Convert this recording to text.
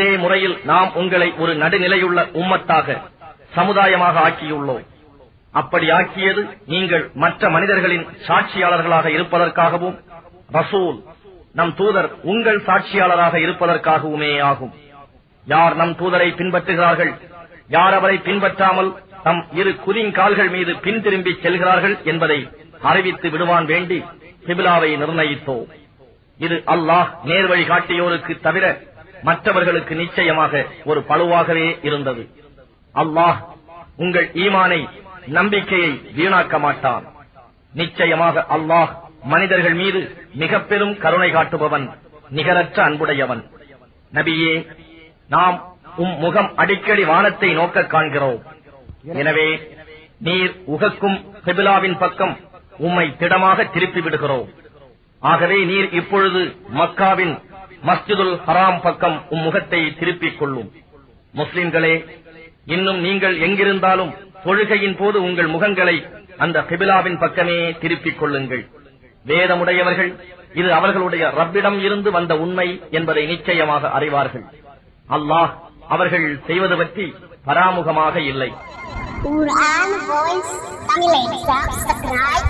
இதே முறையில் நாம் உங்களை ஒரு நடுநிலையுள்ள உம்மத்தாக சமுதாயமாக ஆக்கியுள்ளோம். அப்படி ஆக்கியது நீங்கள் மற்ற மனிதர்களின் சாட்சியாளர்களாக இருப்பதற்காகவும் ரசூல் நம் தூதர் உங்கள் சாட்சியாளராக இருப்பதற்காகவுமே ஆகும். யார் நம் தூதரை பின்பற்றுகிறார்கள், யார் அவரை பின்பற்றாமல் தம் இரு குதிங்கால்கள் மீது பின் திரும்பி செல்கிறார்கள் என்பதை அறிவித்து விடுவான் வேண்டி கிபிலாவை நிர்ணயித்தோம். இது அல்லாஹ் நேர்வழி காட்டியோருக்கு தவிர மற்றவர்களுக்கு நிச்சயமாக ஒரு பழுவாகவே இருந்தது. அல்லாஹ் உங்கள் ஈமானை, நம்பிக்கையை வீணாக்க மாட்டான். நிச்சயமாக அல்லாஹ் மனிதர்கள் மீது மிக பெரும் கருணை காட்டுபவன், நிகரற்ற அன்புடையவன். நபியே, நாம் முகம் அடிக்கடி வானத்தை நோக்க காண்கிறோம். எனவே நீர் உகக்கும் கிபிலாவின் பக்கம் உம்மை திடமாக திருப்பி விடுகிறோம். ஆகவே நீர் இப்பொழுது மக்காவின் மஸ்ஜிதுல் ஹராம் பக்கம் முகத்தை திருப்பிக் கொள்ளும். முஸ்லிம்களே, இன்னும் நீங்கள் எங்கிருந்தாலும் தொழுகையின் போது உங்கள் முகங்களை அந்த கிபிலாவின் பக்கமே திருப்பிக் கொள்ளுங்கள். வேதமுடையவர்கள் இது அவர்களுடைய ரப்பிடம் இருந்து வந்த உண்மை என்பதை நிச்சயமாக அறிவார்கள். அல்லாஹ் அவர்கள் செய்வது பற்றி பராமுகமாக இல்லை. Quran Voice Tamil Subscribe